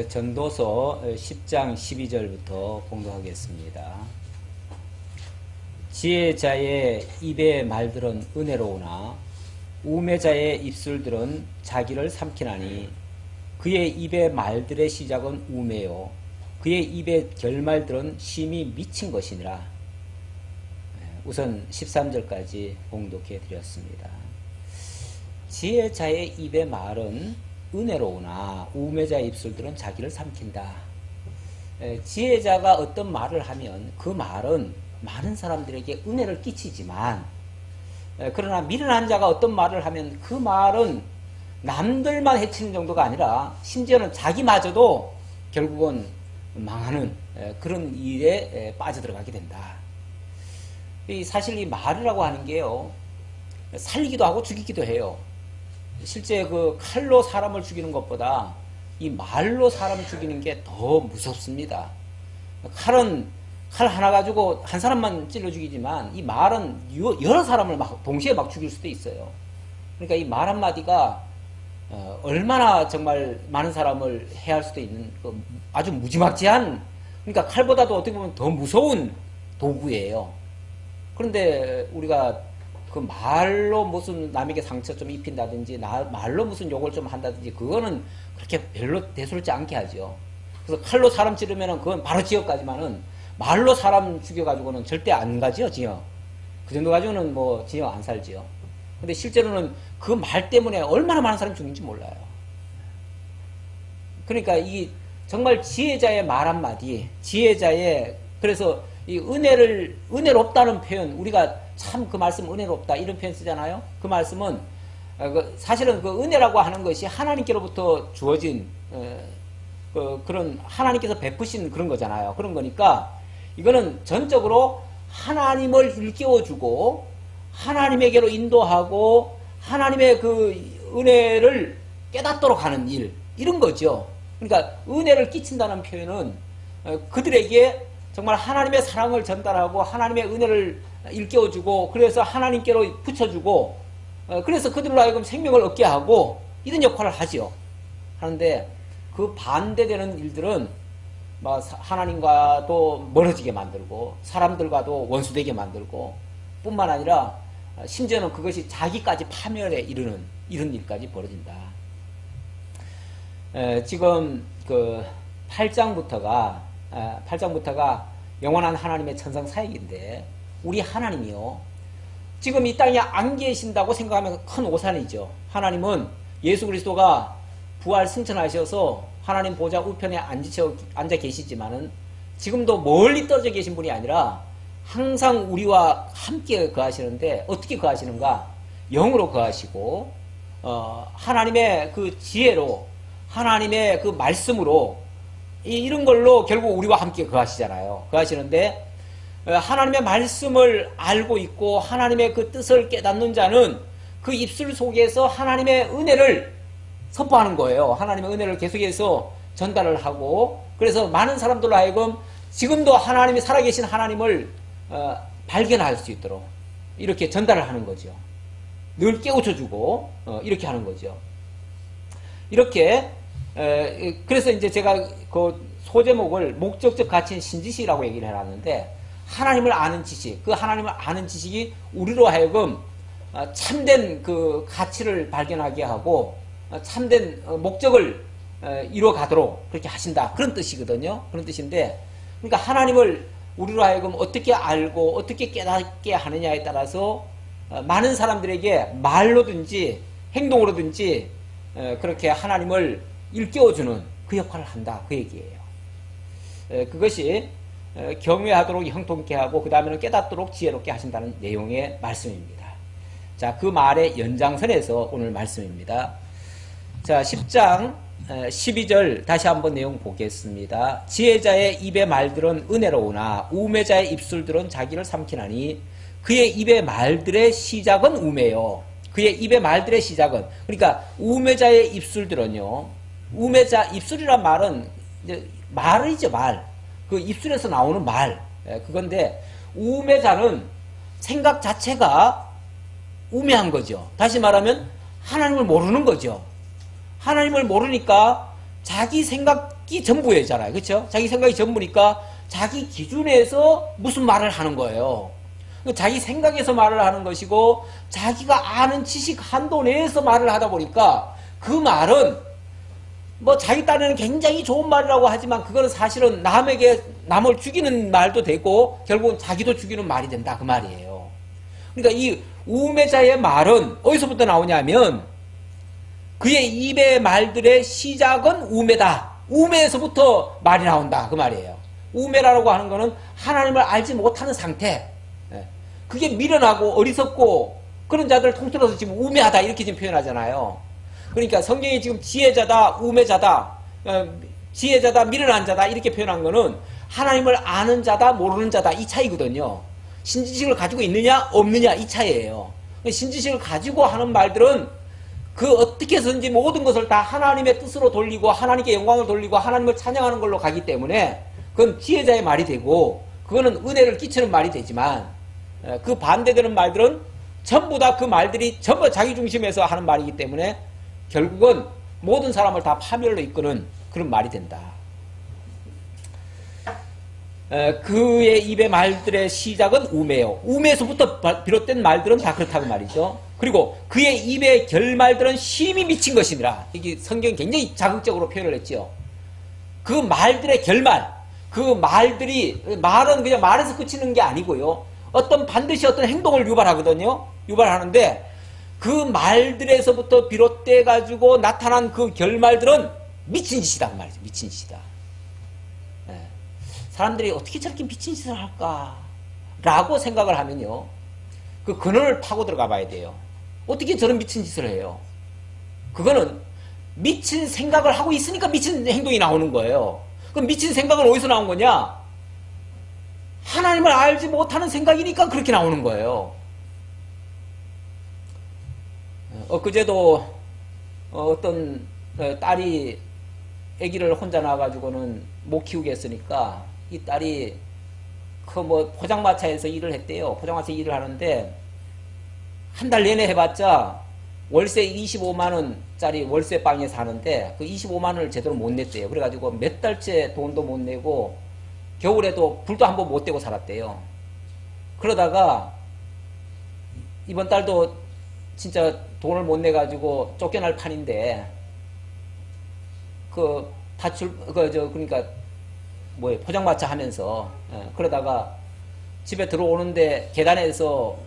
전도서 10장 12절부터 공부하겠습니다. 지혜자의 입의 말들은 은혜로우나 우매자의 입술들은 자기를 삼키나니 그의 입의 말들의 시작은 우매요 그의 입의 결말들은 심히 미친 것이니라. 우선 13절까지 봉독해 드렸습니다. 지혜자의 입의 말은 은혜로우나 우매자의 입술들은 자기를 삼킨다. 지혜자가 어떤 말을 하면 그 말은 많은 사람들에게 은혜를 끼치지만, 그러나 미련한 자가 어떤 말을 하면 그 말은 남들만 해치는 정도가 아니라 심지어는 자기마저도 결국은 망하는 그런 일에 빠져들어가게 된다. 사실 이 말이라고 하는 게요, 살리기도 하고 죽이기도 해요. 실제 그 칼로 사람을 죽이는 것보다 이 말로 사람을 죽이는 게 더 무섭습니다. 칼은 칼 하나 가지고 한 사람만 찔러 죽이지만 이 말은 여러 사람을 동시에 죽일 수도 있어요. 그러니까 이 말 한마디가 얼마나 정말 많은 사람을 해할 수도 있는 아주 무지막지한, 그러니까 칼보다도 어떻게 보면 더 무서운 도구예요. 그런데 우리가 그 말로 무슨 남에게 상처 좀 입힌다든지 말로 무슨 욕을 좀 한다든지 그거는 그렇게 별로 대수롭지 않게 하죠. 그래서 칼로 사람 찌르면은 그건 바로 지역까지만은 말로 사람 죽여가지고는 절대 안 가지요, 지역. 그 정도 가지고는 뭐 지역 안 살지요. 근데 실제로는 그 말 때문에 얼마나 많은 사람이 죽는지 몰라요. 그러니까 이 정말 지혜자의 말 한마디, 지혜자의, 그래서 이 은혜롭다는 표현, 우리가 참 그 말씀 은혜롭다 이런 표현 쓰잖아요. 그 말씀은 사실은 그 은혜라고 하는 것이 하나님께로부터 주어진 그런 하나님께서 베푸신 그런 거잖아요. 그런 거니까 이거는 전적으로 하나님을 일깨워주고 하나님에게로 인도하고 하나님의 그 은혜를 깨닫도록 하는 일, 이런 거죠. 그러니까 은혜를 끼친다는 표현은 그들에게 정말 하나님의 사랑을 전달하고 하나님의 은혜를 일깨워주고 그래서 하나님께로 붙여주고 그래서 그들로 하여금 생명을 얻게 하고 이런 역할을 하죠. 하는데 그 반대되는 일들은 하나님과도 멀어지게 만들고 사람들과도 원수되게 만들고 뿐만 아니라 심지어는 그것이 자기까지 파멸에 이르는 이런 일까지 벌어진다. 지금 그 8장부터가 영원한 하나님의 천상 사역인데 우리 하나님이요, 지금 이 땅에 안 계신다고 생각하면 큰 오산이죠. 하나님은 예수 그리스도가 부활 승천하셔서 하나님 보좌 우편에 앉아 계시지만은 지금도 멀리 떨어져 계신 분이 아니라 항상 우리와 함께 거하시는데 어떻게 거하시는가? 영으로 거하시고 하나님의 그 지혜로 하나님의 그 말씀으로 이런 걸로 결국 우리와 함께 거하시잖아요. 거하시는데 하나님의 말씀을 알고 있고 하나님의 그 뜻을 깨닫는 자는 그 입술 속에서 하나님의 은혜를 선포하는 거예요. 하나님의 은혜를 계속해서 전달을 하고 그래서 많은 사람들로 하여금 지금도 하나님이 살아계신 하나님을 발견할 수 있도록 이렇게 전달을 하는 거죠. 늘 깨우쳐주고 이렇게 하는 거죠. 이렇게 그래서 이제 제가 그 소제목을 목적적 가치인 신지식이라고 얘기를 해놨는데, 하나님을 아는 지식, 그 하나님을 아는 지식이 우리로 하여금 참된 그 가치를 발견하게 하고 참된 목적을 이루어가도록 그렇게 하신다, 그런 뜻이거든요. 그런 뜻인데, 그러니까 하나님을 우리로 하여금 어떻게 알고 어떻게 깨닫게 하느냐에 따라서 많은 사람들에게 말로든지 행동으로든지 그렇게 하나님을 일깨워주는 그 역할을 한다, 그 얘기예요. 그것이 경외하도록 형통케 하고 그 다음에는 깨닫도록 지혜롭게 하신다는 내용의 말씀입니다. 자, 그 말의 연장선에서 오늘 말씀입니다. 자, 10장 12절 다시 한번 내용 보겠습니다. 지혜자의 입의 말들은 은혜로우나 우매자의 입술들은 자기를 삼키나니 그의 입의 말들의 시작은 우매요. 그의 입의 말들의 시작은, 그러니까 우매자의 입술들은요, 우매자, 입술이란 말은 이제 말이죠, 말. 그 입술에서 나오는 말. 그건데, 우매자는 생각 자체가 우매한 거죠. 다시 말하면, 하나님을 모르는 거죠. 하나님을 모르니까 자기 생각이 전부잖아요. 그렇죠? 자기 생각이 전부니까 자기 기준에서 무슨 말을 하는 거예요. 자기 생각에서 말을 하는 것이고 자기가 아는 지식 한도 내에서 말을 하다 보니까 그 말은 뭐 자기 딴에는 굉장히 좋은 말이라고 하지만 그거는 사실은 남에게 남을 죽이는 말도 되고 결국은 자기도 죽이는 말이 된다 그 말이에요. 그러니까 이 우매자의 말은 어디서부터 나오냐면 그의 입의 말들의 시작은 우매다. 우매에서부터 말이 나온다 그 말이에요. 우매라고 하는 거는 하나님을 알지 못하는 상태. 그게 미련하고 어리석고 그런 자들을 통틀어서 지금 우매하다 이렇게 지금 표현하잖아요. 그러니까 성경이 지금 지혜자다, 우매자다, 지혜자다, 미련한 자다 이렇게 표현한 거는 하나님을 아는 자다, 모르는 자다 이 차이거든요. 신지식을 가지고 있느냐, 없느냐 이 차이예요. 신지식을 가지고 하는 말들은 그 어떻게 해서든지 모든 것을 다 하나님의 뜻으로 돌리고 하나님께 영광을 돌리고 하나님을 찬양하는 걸로 가기 때문에 그건 지혜자의 말이 되고 그거는 은혜를 끼치는 말이 되지만 그 반대되는 말들은 전부 다 그 말들이 전부 자기 중심에서 하는 말이기 때문에 결국은 모든 사람을 다 파멸로 이끄는 그런 말이 된다. 그의 입의 말들의 시작은 우매요. 우매에서부터 비롯된 말들은 다 그렇다고 말이죠. 그리고 그의 입의 결말들은 심히 미친 것이니라. 이게 성경이 굉장히 자극적으로 표현을 했지요. 그 말들의 결말, 그 말들이 말은 그냥 말에서 그치는 게 아니고요. 반드시 어떤 행동을 유발하거든요. 유발하는데 그 말들에서부터 비롯돼 가지고 나타난 그 결말들은 미친 짓이다 그 말이죠. 미친 짓이다. 네. 사람들이 어떻게 저렇게 미친 짓을 할까? 라고 생각을 하면요. 그 근원을 파고 들어가 봐야 돼요. 어떻게 저런 미친 짓을 해요? 그거는 미친 생각을 하고 있으니까 미친 행동이 나오는 거예요. 그럼 미친 생각은 어디서 나온 거냐? 하나님을 알지 못하는 생각이니까 그렇게 나오는 거예요. 엊그제도 어떤 딸이 아기를 혼자 낳아가지고는 못 키우겠으니까 이 딸이 그 뭐 포장마차에서 일을 했대요. 포장마차 일을 하는데 한 달 내내 해봤자 월세 25만 원짜리 월세방에 사는데 그 25만 원을 제대로 못 냈대요. 그래가지고 몇 달째 돈도 못 내고 겨울에도 불도 한 번 못 떼고 살았대요. 그러다가 이번 달도 진짜 돈을 못 내가지고 쫓겨날 판인데 그러니까 뭐예요 포장마차 하면서 그러다가 집에 들어오는데 계단에서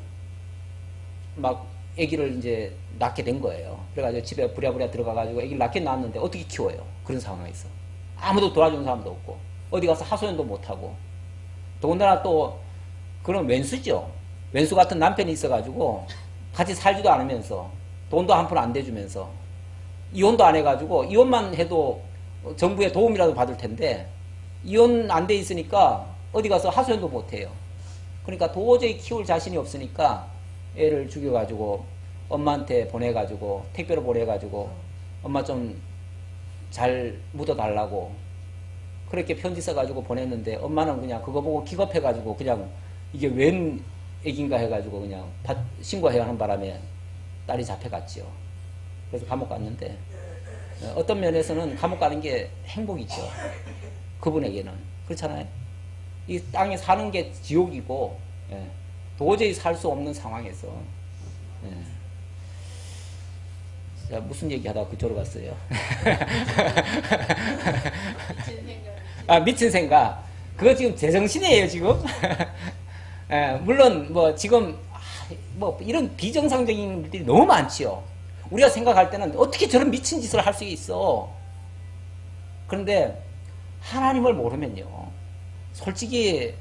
막 아기를 이제 낳게 된 거예요. 그래가지고 집에 부랴부랴 들어가가지고 아기를 낳게 낳았는데 어떻게 키워요? 그런 상황에서 아무도 도와주는 사람도 없고 어디 가서 하소연도 못하고 더군다나 또 그런 왼수죠. 왼수 같은 남편이 있어가지고 같이 살지도 않으면서 돈도 한 푼 안 대주면서 이혼도 안 해가지고 이혼만 해도 정부의 도움이라도 받을 텐데 이혼 안 돼 있으니까 어디 가서 하소연도 못해요. 그러니까 도저히 키울 자신이 없으니까 애를 죽여가지고 엄마한테 보내가지고 택배로 보내가지고 엄마 좀 잘 묻어달라고 그렇게 편지 써가지고 보냈는데 엄마는 그냥 그거 보고 기겁해가지고 그냥 이게 웬 애기인가 해가지고 그냥 신고해야 하는 바람에 딸이 잡혀갔지요. 그래서 감옥 갔는데 어떤 면에서는 감옥 가는 게 행복이죠. 그분에게는. 그렇잖아요. 이 땅에 사는 게 지옥이고 도저히 살 수 없는 상황에서 자, 무슨 얘기하다가 그쪽으로 갔어요. 미친 생각. 그거 지금 제정신이에요 지금. 물론 뭐 지금 뭐 이런 비정상적인 일들이 너무 많지요. 우리가 생각할 때는 어떻게 저런 미친 짓을 할 수 있어. 그런데 하나님을 모르면요 솔직히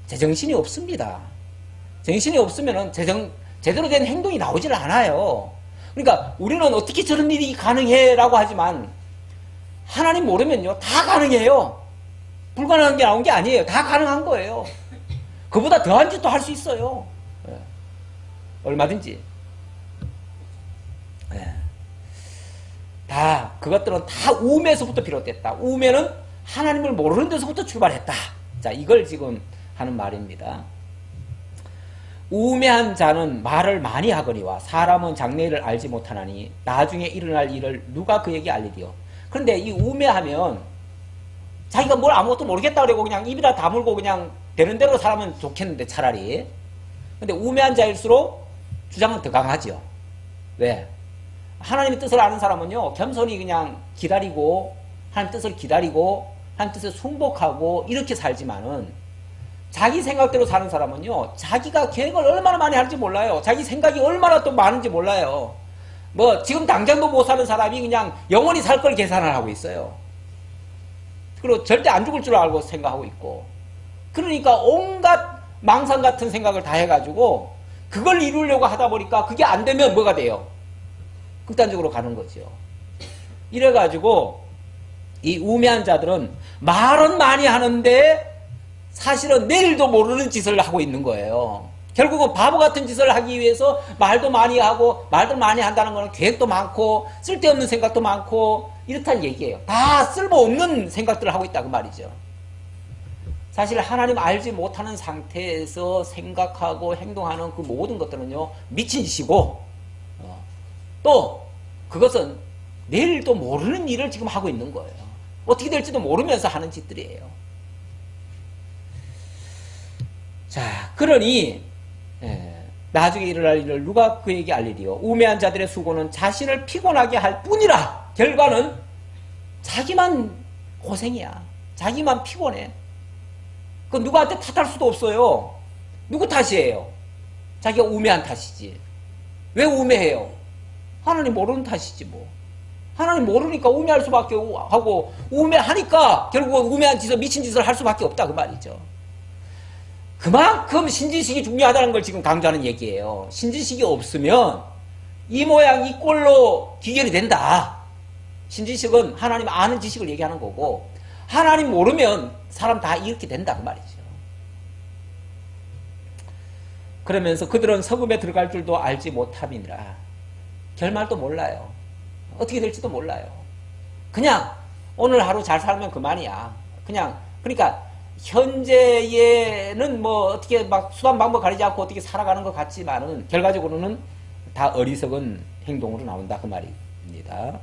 제정신이 없습니다. 정신이 없으면은 제대로 된 행동이 나오질 않아요. 그러니까 우리는 어떻게 저런 일이 가능해 라고 하지만 하나님 모르면요 다 가능해요. 불가능한 게 나온 게 아니에요. 다 가능한 거예요. 그보다 더한 짓도 할 수 있어요. 얼마든지. 다 그것들은 다 우매에서부터 비롯됐다. 우매는 하나님을 모르는 데서부터 출발했다. 자, 이걸 지금 하는 말입니다. 우매한 자는 말을 많이 하거니와 사람은 장래일을 알지 못하나니 나중에 일어날 일을 누가 그에게 알리리요. 그런데 이 우매하면 자기가 뭘 아무것도 모르겠다 그러고 그냥 입이다 다물고 그냥 되는 대로 살면 좋겠는데 차라리. 근데 우매한 자일수록 주장은 더 강하죠. 왜? 하나님의 뜻을 아는 사람은요, 겸손히 그냥 기다리고, 하나님 뜻을 기다리고, 하나님 뜻을 순복하고, 이렇게 살지만은, 자기 생각대로 사는 사람은요, 자기가 계획을 얼마나 많이 할지 몰라요. 자기 생각이 얼마나 또 많은지 몰라요. 뭐, 지금 당장도 못 사는 사람이 그냥 영원히 살 걸 계산을 하고 있어요. 그리고 절대 안 죽을 줄 알고 생각하고 있고. 그러니까 온갖 망상 같은 생각을 다 해가지고, 그걸 이루려고 하다 보니까 그게 안 되면 뭐가 돼요? 극단적으로 가는 거죠. 이래가지고 이 우매한 자들은 말은 많이 하는데 사실은 내일도 모르는 짓을 하고 있는 거예요. 결국은 바보 같은 짓을 하기 위해서 말도 많이 하고, 말도 많이 한다는 거는 계획도 많고 쓸데없는 생각도 많고 이렇다는 얘기예요. 다 쓸모없는 생각들을 하고 있다 그 말이죠. 사실 하나님 알지 못하는 상태에서 생각하고 행동하는 그 모든 것들은요, 미친 짓이고, 또 그것은 내일도 모르는 일을 지금 하고 있는 거예요. 어떻게 될지도 모르면서 하는 짓들이에요. 자, 그러니 나중에 일어날 일을 누가 그에게 알리리요? 우매한 자들의 수고는 자신을 피곤하게 할 뿐이라. 결과는 자기만 고생이야. 자기만 피곤해. 그 누구한테 탓할 수도 없어요. 누구 탓이에요? 자기가 우매한 탓이지. 왜 우매해요? 하나님 모르는 탓이지 뭐. 하나님 모르니까 우매할 수밖에 하고, 우매하니까 결국은 우매한 짓을, 미친 짓을 할 수밖에 없다 그 말이죠. 그만큼 신지식이 중요하다는 걸 지금 강조하는 얘기예요. 신지식이 없으면 이 모양 이 꼴로 귀결이 된다. 신지식은 하나님 아는 지식을 얘기하는 거고, 하나님 모르면 사람 다 이렇게 된다 그 말이죠. 그러면서 그들은 석음에 들어갈 줄도 알지 못함이니라. 결말도 몰라요. 어떻게 될지도 몰라요. 그냥 오늘 하루 잘 살면 그만이야. 그냥 그러니까 현재에는 뭐 어떻게 막 수단 방법 가리지 않고 어떻게 살아가는 것 같지만은 결과적으로는 다 어리석은 행동으로 나온다 그 말입니다.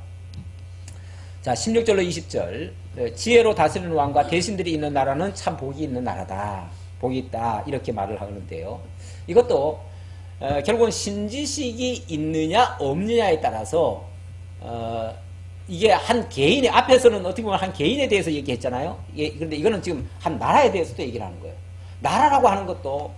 자, 16절로 20절. 지혜로 다스리는 왕과 대신들이 있는 나라는 참 복이 있는 나라다. 복이 있다. 이렇게 말을 하는데요. 이것도 결국은 신지식이 있느냐 없느냐에 따라서 이게 한 개인의, 앞에서는 어떻게 보면 한 개인에 대해서 얘기했잖아요. 그런데 이거는 지금 한 나라에 대해서도 얘기를 하는 거예요. 나라라고 하는 것도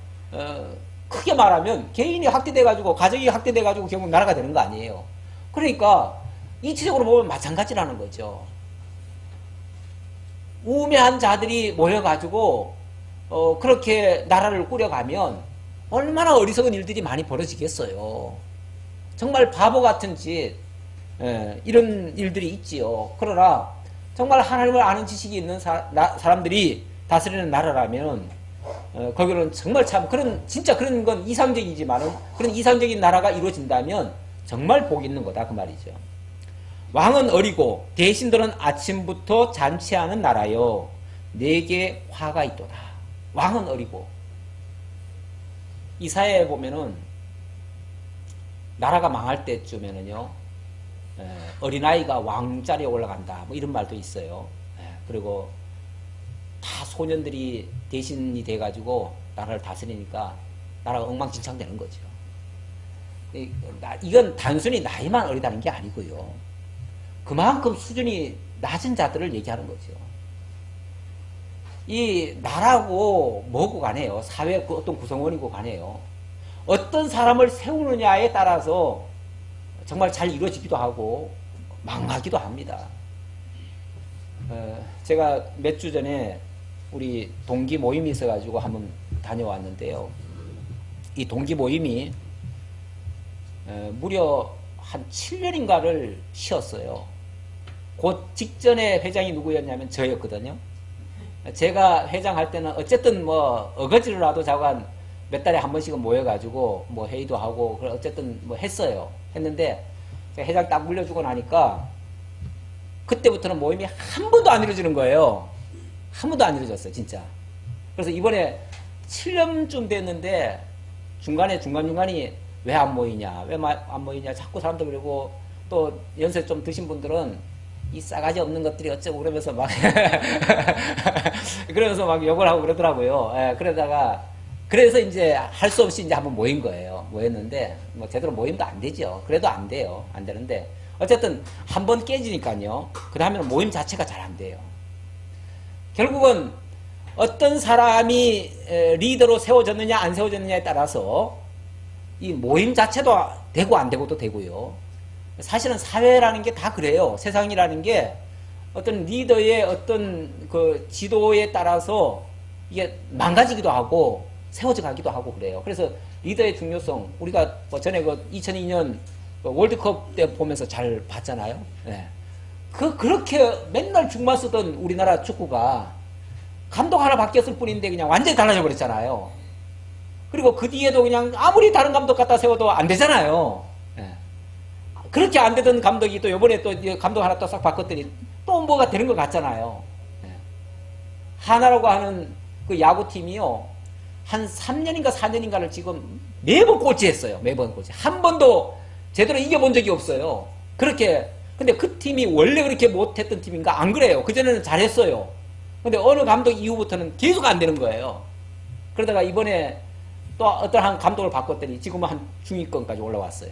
크게 말하면 개인이 확대돼가지고, 가정이 확대돼가지고 결국 나라가 되는 거 아니에요. 그러니까 이치적으로 보면 마찬가지라는 거죠. 우매한 자들이 모여가지고 그렇게 나라를 꾸려가면 얼마나 어리석은 일들이 많이 벌어지겠어요. 정말 바보 같은 짓, 이런 일들이 있지요. 그러나 정말 하나님을 아는 지식이 있는 사람들이 다스리는 나라라면 거기는 정말 참 진짜 그런 건 이상적이지만은, 그런 이상적인 나라가 이루어진다면 정말 복이 있는 거다 그 말이죠. 왕은 어리고 대신들은 아침부터 잔치하는 나라요, 내게 화가 있도다. 왕은 어리고, 이사야에 보면은 나라가 망할 때쯤에는요, 어린아이가 왕자리에 올라간다 뭐 이런 말도 있어요. 그리고 다 소년들이 대신이 돼가지고 나라를 다스리니까 나라가 엉망진창 되는 거죠. 이건 단순히 나이만 어리다는 게 아니고요, 그만큼 수준이 낮은 자들을 얘기하는 거죠. 이 나라고 뭐고 간에요, 사회 어떤 구성원이고 간에요, 어떤 사람을 세우느냐에 따라서 정말 잘 이루어지기도 하고 망하기도 합니다. 제가 몇 주 전에 우리 동기 모임이 있어가지고 한번 다녀왔는데요. 이 동기 모임이 무려 한 7년인가를 쉬었어요. 그 직전에 회장이 누구였냐면 저였거든요. 제가 회장할 때는 어쨌든 뭐 어거지로라도 자관 몇 달에 한 번씩은 모여가지고 뭐 회의도 하고 어쨌든 뭐 했는데 제가 회장 딱 물려주고 나니까 그때부터는 모임이 한 번도 안 이루어지는 거예요. 한 번도 안 이루어졌어요, 진짜. 그래서 이번에 7년쯤 됐는데 중간중간이 왜 안 모이냐, 왜 안 모이냐 자꾸 사람들 그러고, 또 연세 좀 드신 분들은 이 싸가지 없는 것들이 어쩌고 그러면서 막 그러면서 막 욕을 하고 그러더라고요. 예, 그러다가 그래서 이제 할 수 없이 이제 한번 모인 거예요. 모였는데 뭐 제대로 모임도 안 되죠. 그래도 안 돼요. 안 되는데 어쨌든 한번 깨지니까요. 그 다음에는 모임 자체가 잘 안 돼요. 결국은 어떤 사람이 리더로 세워졌느냐 안 세워졌느냐에 따라서 이 모임 자체도 되고 안 되고도 되고요. 사실은 사회라는 게 다 그래요. 세상이라는 게 어떤 리더의 어떤 그 지도에 따라서 이게 망가지기도 하고 세워져 가기도 하고 그래요. 그래서 리더의 중요성 우리가 뭐 전에 그 2002년 월드컵 때 보면서 잘 봤잖아요. 네. 그렇게 맨날 죽만 쓰던 우리나라 축구가 감독 하나 바뀌었을 뿐인데 그냥 완전히 달라져 버렸잖아요. 그리고 그 뒤에도 그냥 아무리 다른 감독 갖다 세워도 안 되잖아요. 네. 그렇게 안 되던 감독이 또 이번에 또 감독 하나 또 싹 바꿨더니 또 뭐가 되는 것 같잖아요. 네. 하나라고 하는 그 야구팀이요. 한 3년인가 4년인가를 지금 매번 꼴찌했어요. 매번 꼴찌. 한 번도 제대로 이겨본 적이 없어요. 그렇게. 근데 그 팀이 원래 그렇게 못했던 팀인가? 안 그래요. 그전에는 잘했어요. 근데 어느 감독 이후부터는 계속 안 되는 거예요. 그러다가 이번에 또 어떤 한 감독을 바꿨더니 지금은 한 중위권까지 올라왔어요.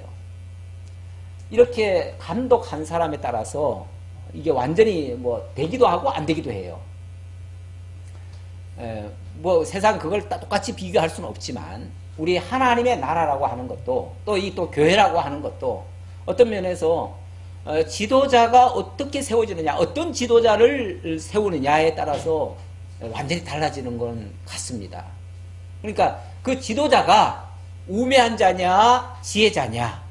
이렇게 감독 한 사람에 따라서 이게 완전히 뭐 되기도 하고 안 되기도 해요. 뭐 세상 그걸 똑같이 비교할 수는 없지만 우리 하나님의 나라라고 하는 것도 또 이 또 교회라고 하는 것도 어떤 면에서 지도자가 어떻게 세워지느냐 어떤 지도자를 세우느냐에 따라서 완전히 달라지는 건 같습니다. 그러니까 그 지도자가 우매한 자냐 지혜자냐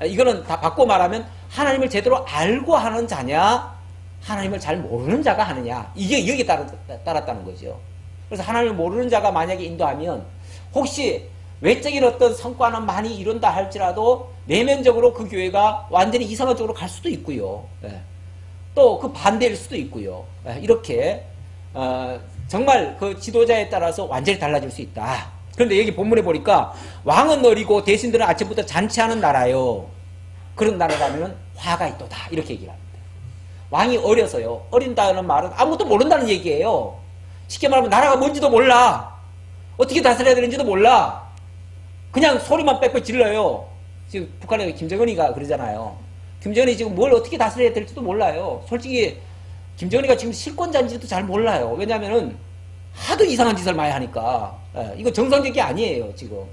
이거는 다 바꿔 말하면 하나님을 제대로 알고 하는 자냐 하나님을 잘 모르는 자가 하느냐 이게 여기에 따랐다는 거죠. 그래서 하나님을 모르는 자가 만약에 인도하면 혹시 외적인 어떤 성과는 많이 이룬다 할지라도 내면적으로 그 교회가 완전히 이상한 쪽으로 갈 수도 있고요. 또 그 반대일 수도 있고요. 이렇게 정말 그 지도자에 따라서 완전히 달라질 수 있다. 그런데 여기 본문에 보니까 왕은 어리고 대신들은 아침부터 잔치하는 나라요. 그런 나라라면 화가 있도다. 이렇게 얘기를 합니다. 왕이 어려서요. 어린다는 말은 아무것도 모른다는 얘기예요. 쉽게 말하면 나라가 뭔지도 몰라. 어떻게 다스려야 되는지도 몰라. 그냥 소리만 빽빽 질러요. 지금 북한의 김정은이가 그러잖아요. 김정은이 지금 뭘 어떻게 다스려야 될지도 몰라요. 솔직히 김정은이가 지금 실권자인지도 잘 몰라요. 왜냐면은 하도 이상한 짓을 많이 하니까. 이거 정상적이 아니에요, 지금.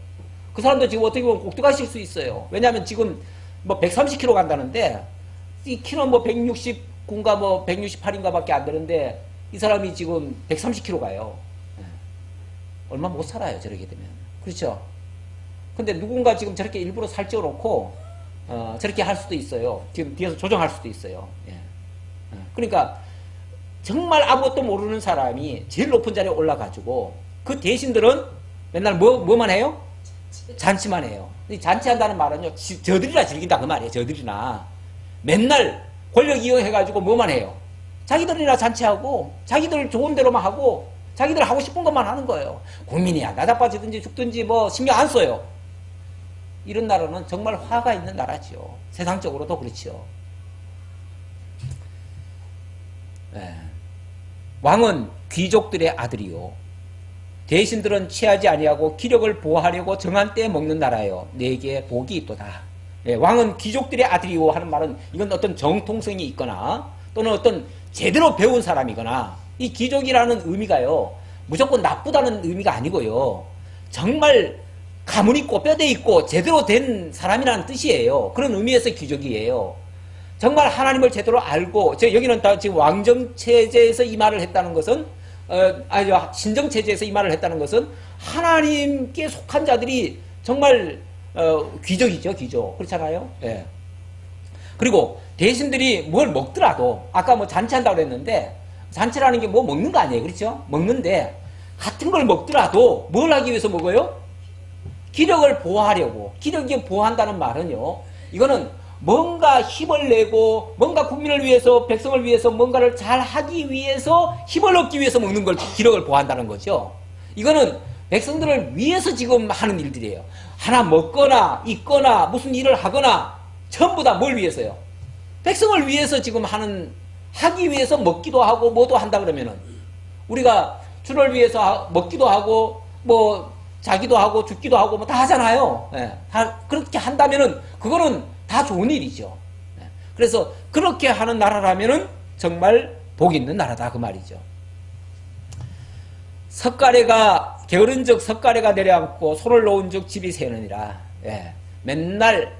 그 사람도 지금 어떻게 보면 꼭두가실 수 있어요. 왜냐면 지금 뭐 130km 간다는데 이 키는 뭐 169인가 뭐 168인가 밖에 안 되는데 이 사람이 지금 130km 가요. 얼마 못 살아요, 저렇게 되면. 그렇죠? 근데 누군가 지금 저렇게 일부러 살찌워 놓고, 저렇게 할 수도 있어요. 지금 뒤에서 조정할 수도 있어요. 예. 그러니까, 정말 아무것도 모르는 사람이 제일 높은 자리에 올라가지고, 그 대신들은 맨날 뭐만 해요? 잔치만 해요. 잔치한다는 말은요, 저들이나 즐긴다, 그 말이에요. 저들이나. 맨날 권력 이용해가지고 뭐만 해요? 자기들이나 잔치하고 자기들 좋은 대로만 하고 자기들 하고 싶은 것만 하는 거예요. 국민이야 나자빠지든지 죽든지 뭐 신경 안 써요. 이런 나라는 정말 화가 있는 나라지요. 세상적으로도 그렇지요. 네. 왕은 귀족들의 아들이요 대신들은 취하지 아니하고 기력을 보호하려고 정한 때에 먹는 나라요 내게 복이 있도다. 네. 왕은 귀족들의 아들이요 하는 말은 이건 어떤 정통성이 있거나 또는 어떤 제대로 배운 사람이거나 이 귀족이라는 의미가요 무조건 나쁘다는 의미가 아니고요 정말 가문 있고 뼈대 있고 제대로 된 사람이라는 뜻이에요. 그런 의미에서 귀족이에요. 정말 하나님을 제대로 알고 여기는 다 지금 왕정체제에서 이 말을 했다는 것은 신정체제에서 이 말을 했다는 것은 하나님께 속한 자들이 정말 귀족이죠. 귀족. 그렇잖아요. 예. 그리고 대신들이 뭘 먹더라도 아까 뭐 잔치한다고 그랬는데 잔치라는 게 뭐 먹는 거 아니에요. 그렇죠? 먹는데 같은 걸 먹더라도 뭘 하기 위해서 먹어요? 기력을 보호하려고. 기력이 보호한다는 말은요. 이거는 뭔가 힘을 내고 뭔가 국민을 위해서 백성을 위해서 뭔가를 잘 하기 위해서 힘을 얻기 위해서 먹는 걸 기력을 보호한다는 거죠. 이거는 백성들을 위해서 지금 하는 일들이에요. 하나 먹거나 있거나 무슨 일을 하거나 전부 다 뭘 위해서요? 백성을 위해서 지금 하는 하기 위해서 먹기도 하고 뭐도 한다 그러면은 우리가 주를 위해서 먹기도 하고 뭐 자기도 하고 죽기도 하고 뭐 다 하잖아요. 예, 다 그렇게 한다면은 그거는 다 좋은 일이죠. 예, 그래서 그렇게 하는 나라라면은 정말 복 있는 나라다 그 말이죠. 석가래가 게으른즉 석가래가 내려앉고 손을 놓은즉 집이 새느니라. 예, 맨날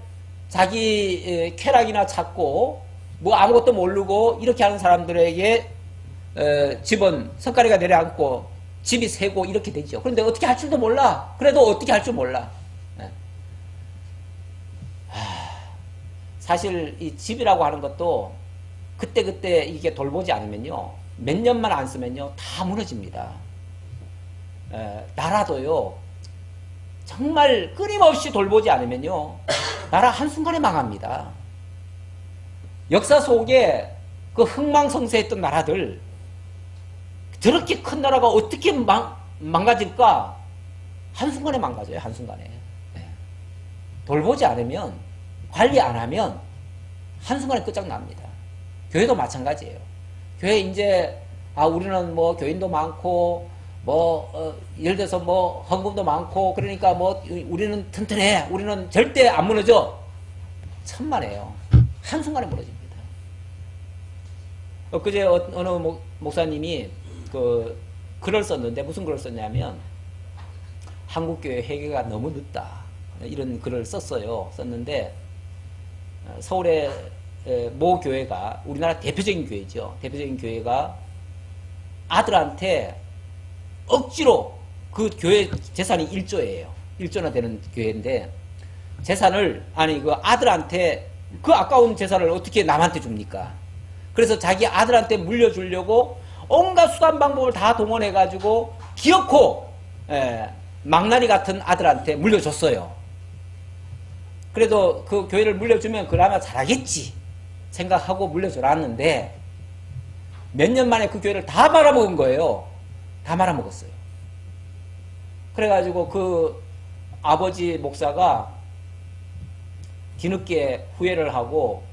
자기 쾌락이나 찾고 뭐 아무것도 모르고 이렇게 하는 사람들에게 집은 석가래가 내려앉고 집이 새고 이렇게 되죠. 그런데 어떻게 할 줄도 몰라. 그래도 어떻게 할 줄 몰라. 예. 사실 이 집이라고 하는 것도 그때그때 이게 돌보지 않으면요. 몇 년만 안 쓰면요. 다 무너집니다. 나라도요. 정말 끊임없이 돌보지 않으면요. 나라 한순간에 망합니다. 역사 속에 그 흥망성쇠했던 나라들 저렇게 큰 나라가 어떻게 망가질까? 한순간에 망가져요. 한순간에. 네. 돌보지 않으면 관리 안 하면 한순간에 끝장납니다. 교회도 마찬가지예요. 교회 이제 우리는 뭐 교인도 많고 예를 들어서 뭐 헌금도 많고 그러니까 뭐 우리는 튼튼해. 우리는 절대 안 무너져. 천만에요. 한순간에 무너집니다. 그제 어느 목사님이 그 글을 썼는데 무슨 글을 썼냐면 한국교회 회개가 너무 늦다 이런 글을 썼는데 서울의 모 교회가 우리나라 대표적인 교회죠. 대표적인 교회가 아들한테 억지로 그 교회 재산이 1조예요. 1조나 되는 교회인데 재산을 그 아들한테 그 아까운 재산을 어떻게 남한테 줍니까? 그래서 자기 아들한테 물려주려고 온갖 수단 방법을 다 동원해가지고 기어코 망나니 같은 아들한테 물려줬어요. 그래도 그 교회를 물려주면 그나마 잘하겠지 생각하고 물려줘놨는데 몇 년 만에 그 교회를 다 말아먹은 거예요. 다 말아먹었어요. 그래가지고 그 아버지 목사가 뒤늦게 후회를 하고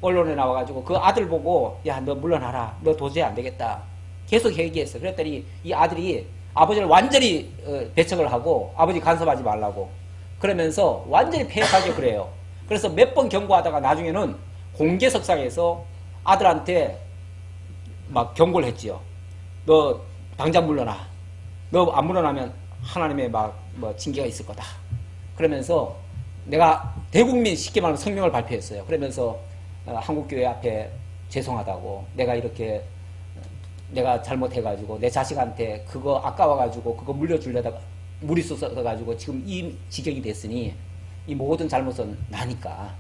언론에 나와가지고 그 아들 보고 야 너 물러나라. 너 도저히 안 되겠다. 계속 얘기했어. 그랬더니 이 아들이 아버지를 완전히 배척을 하고 아버지 간섭하지 말라고 그러면서 완전히 폐역하게 그래요. 그래서 몇 번 경고하다가 나중에는 공개석상에서 아들한테 막 경고를 했지요. 너 당장 물러나. 너 안 물러나면 하나님의 뭐 징계가 있을 거다. 그러면서 내가 대국민 쉽게 말하면 성명을 발표했어요. 그러면서 한국교회 앞에 죄송하다고 내가 잘못해가지고 내 자식한테 그거 아까워가지고 그거 물려주려다가 물이 쏟아가지고 지금 이 지경이 됐으니 이 모든 잘못은 나니까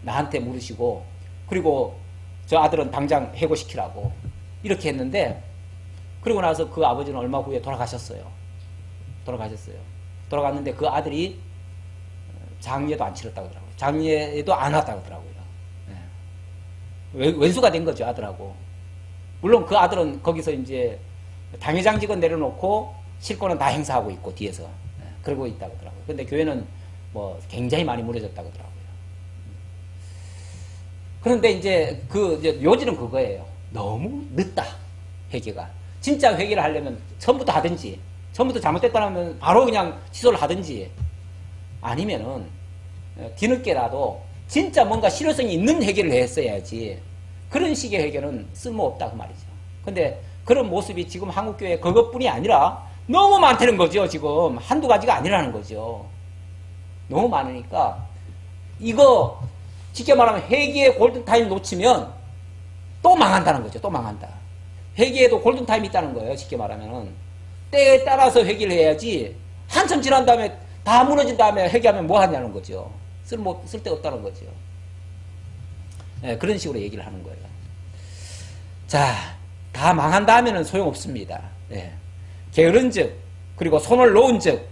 나한테 물으시고 그리고 저 아들은 당장 해고시키라고 이렇게 했는데 그러고 나서 그 아버지는 얼마 후에 돌아가셨어요. 돌아갔는데 그 아들이 장례도 안 치렀다고 하더라고요. 장례도 안 왔다고 하더라고요. 왼수가 된 거죠, 아들하고. 물론 그 아들은 거기서 이제 당회장직은 내려놓고 실권은 다 행사하고 있고 뒤에서 그러고 있다고 하더라고요. 근데 교회는 뭐 굉장히 많이 무너졌다고 하더라고요. 그런데 이제 요지는 그거예요. 너무 늦다, 회개가. 진짜 회개를 하려면 처음부터 하든지, 처음부터 잘못됐다면 바로 그냥 취소를 하든지, 아니면은 뒤늦게라도 진짜 뭔가 실효성이 있는 회개를 했어야지. 그런 식의 회개는 쓸모없다 그 말이죠. 근데 그런 모습이 지금 한국교회 그것뿐이 아니라 너무 많다는 거죠. 지금 한두 가지가 아니라는 거죠. 너무 많으니까 이거 쉽게 말하면 회개의 골든타임 놓치면 또 망한다는 거죠. 또 망한다. 회개에도 골든타임이 있다는 거예요. 쉽게 말하면 때에 따라서 회개를 해야지 한참 지난 다음에 다 무너진 다음에 회개하면 뭐 하냐는 거죠. 쓸데없다는 거죠. 네, 그런 식으로 얘기를 하는 거예요. 자, 다 망한다 하면은 소용없습니다. 네. 게으른즉 그리고 손을 놓은즉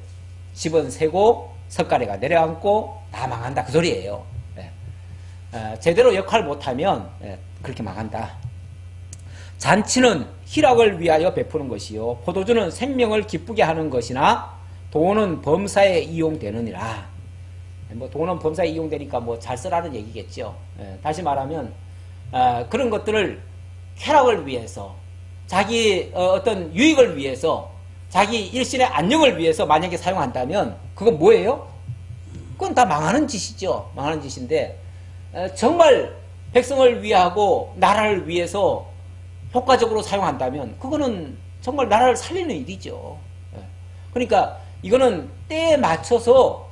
집은 새고 석가래가 내려앉고 다 망한다 그 소리예요. 네. 제대로 역할 못하면 그렇게 망한다. 잔치는 희락을 위하여 베푸는 것이요 포도주는 생명을 기쁘게 하는 것이나 돈은 범사에 이용되느니라. 뭐 돈은 범사에 이용되니까 뭐 잘 쓰라는 얘기겠죠. 다시 말하면 그런 것들을 쾌락을 위해서, 자기 어떤 유익을 위해서, 자기 일신의 안녕을 위해서 만약에 사용한다면 그건 뭐예요? 그건 다 망하는 짓이죠. 망하는 짓인데 정말 백성을 위하고 나라를 위해서 효과적으로 사용한다면 그거는 정말 나라를 살리는 일이죠. 그러니까 이거는 때에 맞춰서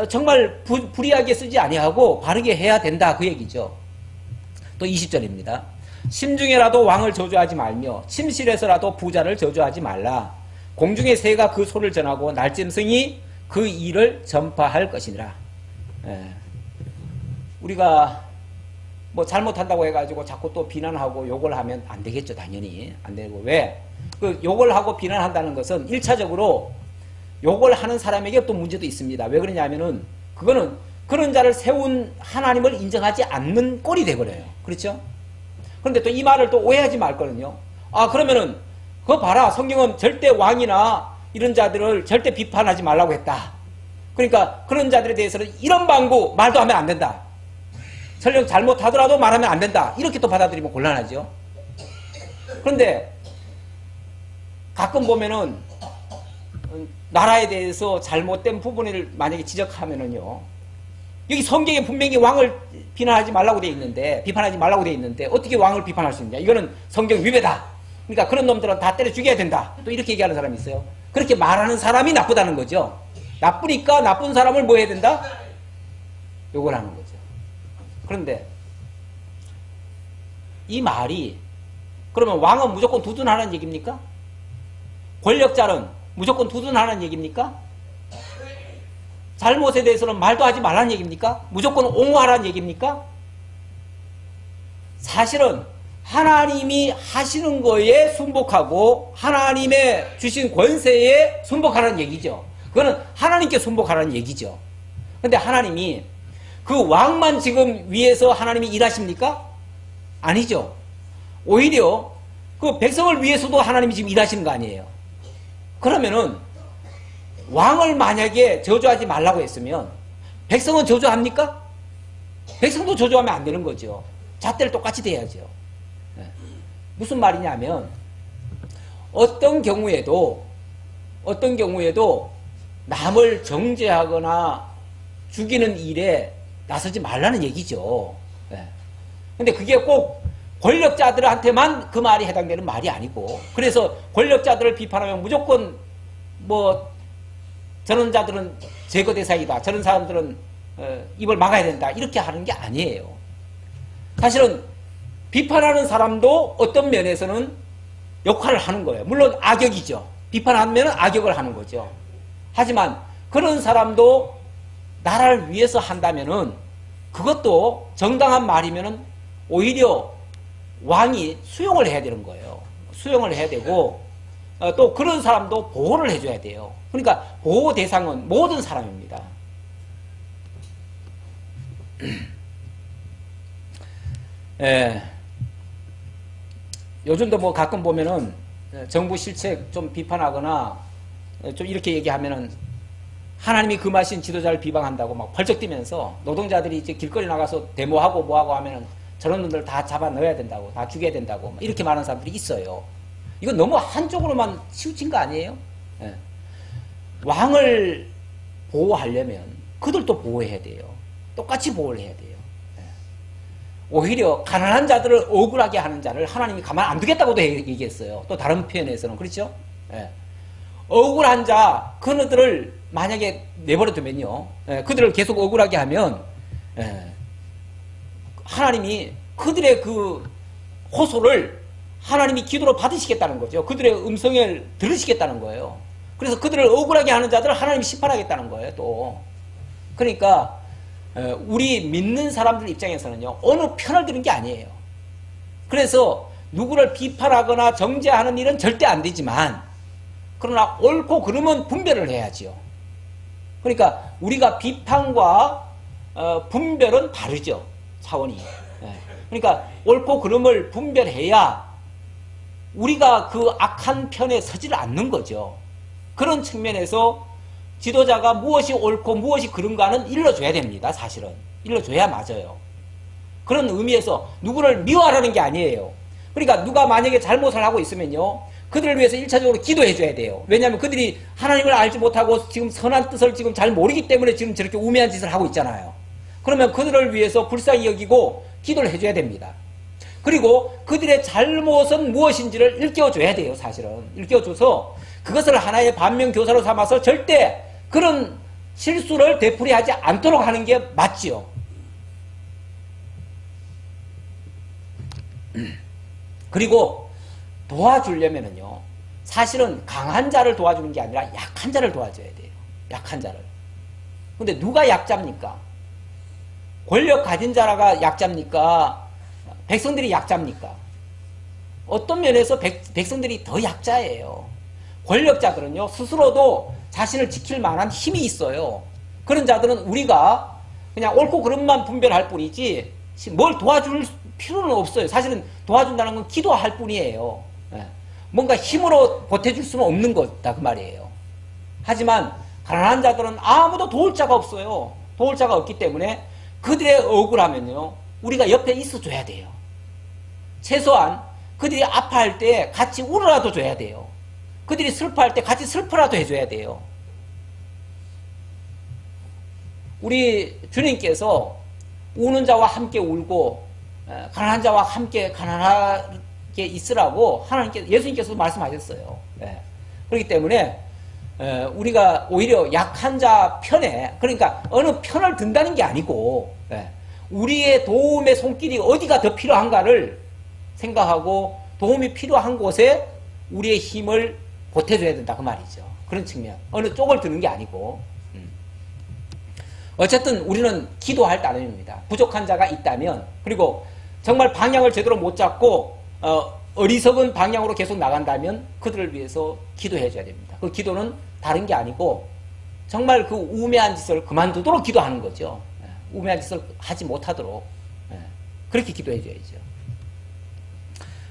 정말 불이하게 쓰지 아니하고 바르게 해야 된다, 그 얘기죠. 또 20절입니다. 심중에라도 왕을 저주하지 말며 침실에서라도 부자를 저주하지 말라. 공중의 새가 그 소를 전하고 날짐승이 그 일을 전파할 것이니라. 우리가 뭐 잘못한다고 해가지고 자꾸 또 비난하고 욕을 하면 안 되겠죠. 당연히 안 되고. 왜? 그 욕을 하고 비난한다는 것은 1차적으로 욕을 하는 사람에게 또 문제도 있습니다. 왜 그러냐면은 그거는 그런 자를 세운 하나님을 인정하지 않는 꼴이 돼버려요. 그렇죠? 그런데 또 이 말을 또 오해하지 말거든요. 그러면은 그거 봐라, 성경은 절대 왕이나 이런 자들을 절대 비판하지 말라고 했다. 그러니까 그런 자들에 대해서는 이런 방구 말도 하면 안 된다. 설령 잘못하더라도 말하면 안 된다. 이렇게 또 받아들이면 곤란하죠. 그런데 가끔 보면은 나라에 대해서 잘못된 부분을 만약에 지적하면은요, 여기 성경에 분명히 왕을 비난하지 말라고 돼 있는데, 비판하지 말라고 돼 있는데 어떻게 왕을 비판할 수 있냐? 이거는 성경 위배다. 그러니까 그런 놈들은 다 때려 죽여야 된다. 또 이렇게 얘기하는 사람이 있어요. 그렇게 말하는 사람이 나쁘다는 거죠. 나쁘니까 나쁜 사람을 뭐 해야 된다? 욕을 하는 거죠. 그런데 이 말이 그러면 왕은 무조건 두둔하는 얘기입니까? 권력자는 무조건 두둔하는 얘기입니까? 잘못에 대해서는 말도 하지 말라는 얘기입니까? 무조건 옹호하라는 얘기입니까? 사실은 하나님이 하시는 거에 순복하고 하나님의 주신 권세에 순복하라는 얘기죠. 그거는 하나님께 순복하라는 얘기죠. 근데 하나님이 그 왕만 지금 위해서 하나님이 일하십니까? 아니죠. 오히려 그 백성을 위해서도 하나님이 지금 일하시는 거 아니에요. 그러면은 왕을 만약에 저주하지 말라고 했으면 백성은 저주합니까? 백성도 저주하면 안 되는 거죠. 잣대를 똑같이 대야죠. 무슨 말이냐면 어떤 경우에도 남을 정죄하거나 죽이는 일에 나서지 말라는 얘기죠. 근데 그게 꼭 권력자들한테만 그 말이 해당되는 말이 아니고, 그래서 권력자들을 비판하면 무조건 뭐 저런 자들은 제거 대상이다, 저런 사람들은 입을 막아야 된다, 이렇게 하는 게 아니에요. 사실은 비판하는 사람도 어떤 면에서는 역할을 하는 거예요. 물론 악역이죠. 비판하면 악역을 하는 거죠. 하지만 그런 사람도 나라를 위해서 한다면은 그것도 정당한 말이면은 오히려 왕이 수용을 해야 되는 거예요. 수용을 해야 되고 또 그런 사람도 보호를 해줘야 돼요. 그러니까 보호 대상은 모든 사람입니다. 요즘도 뭐 가끔 보면은 정부 실책 좀 비판하거나 좀 이렇게 얘기하면은 하나님이 금하신 지도자를 비방한다고 막 벌쩍 뛰면서 노동자들이 이제 길거리 나가서 데모하고 뭐하고 하면은 저런 놈들 다 잡아 넣어야 된다고, 다 죽여야 된다고 이렇게 말하는 사람들이 있어요. 이건 너무 한쪽으로만 치우친 거 아니에요? 왕을 보호하려면 그들도 보호해야 돼요. 똑같이 보호를 해야 돼요. 오히려 가난한 자들을 억울하게 하는 자를 하나님이 가만 안 두겠다고도 얘기했어요. 또 다른 표현에서는 그렇죠? 억울한 자, 그들을 만약에 내버려 두면요, 그들을 계속 억울하게 하면 하나님이 그들의 그 호소를 하나님이 기도로 받으시겠다는 거죠. 그들의 음성을 들으시겠다는 거예요. 그래서 그들을 억울하게 하는 자들을 하나님이 심판하겠다는 거예요. 또 그러니까 우리 믿는 사람들 입장에서는요, 어느 편을 드는 게 아니에요. 그래서 누구를 비판하거나 정죄하는 일은 절대 안 되지만, 그러나 옳고 그름은 분별을 해야지요. 그러니까 우리가 비판과 분별은 다르죠. 차원이. 그러니까 옳고 그름을 분별해야 우리가 그 악한 편에 서지를 않는 거죠. 그런 측면에서 지도자가 무엇이 옳고 무엇이 그른가는 일러줘야 됩니다. 사실은 일러줘야 맞아요. 그런 의미에서 누구를 미워하라는 게 아니에요. 그러니까 누가 만약에 잘못을 하고 있으면요, 그들을 위해서 1차적으로 기도해 줘야 돼요. 왜냐하면 그들이 하나님을 알지 못하고 지금 선한 뜻을 지금 잘 모르기 때문에 지금 저렇게 우매한 짓을 하고 있잖아요. 그러면 그들을 위해서 불쌍히 여기고 기도를 해줘야 됩니다. 그리고 그들의 잘못은 무엇인지를 일깨워줘야 돼요. 사실은 일깨워줘서 그것을 하나의 반면교사로 삼아서 절대 그런 실수를 되풀이하지 않도록 하는 게 맞지요. 그리고 도와주려면은요, 사실은 강한 자를 도와주는 게 아니라 약한 자를 도와줘야 돼요. 약한 자를. 근데 누가 약자입니까? 권력 가진 자가 약자입니까? 백성들이 약자입니까? 어떤 면에서 백성들이 더 약자예요. 권력자들은요, 스스로도 자신을 지킬 만한 힘이 있어요. 그런 자들은 우리가 그냥 옳고 그름만 분별할 뿐이지 뭘 도와줄 필요는 없어요. 사실은 도와준다는 건 기도할 뿐이에요. 뭔가 힘으로 보태줄 수는 없는 거다 그 말이에요. 하지만 가난한 자들은 아무도 도울 자가 없어요. 도울 자가 없기 때문에 그들의 억울하면요, 우리가 옆에 있어줘야 돼요. 최소한 그들이 아파할 때 같이 울어라도 줘야 돼요. 그들이 슬퍼할 때 같이 슬퍼라도 해줘야 돼요. 우리 주님께서 우는 자와 함께 울고 가난한 자와 함께 가난하게 있으라고 예수님께서도 말씀하셨어요. 그렇기 때문에 우리가 오히려 약한 자 편에, 그러니까 어느 편을 든다는 게 아니고 우리의 도움의 손길이 어디가 더 필요한가를 생각하고 도움이 필요한 곳에 우리의 힘을 보태줘야 된다 그 말이죠. 그런 측면. 어느 쪽을 드는 게 아니고. 어쨌든 우리는 기도할 따름입니다. 부족한 자가 있다면, 그리고 정말 방향을 제대로 못 잡고 어리석은 방향으로 계속 나간다면 그들을 위해서 기도해 줘야 됩니다. 그 기도는 다른 게 아니고 정말 그 우매한 짓을 그만두도록 기도하는 거죠. 우매한 짓을 하지 못하도록 그렇게 기도해 줘야죠.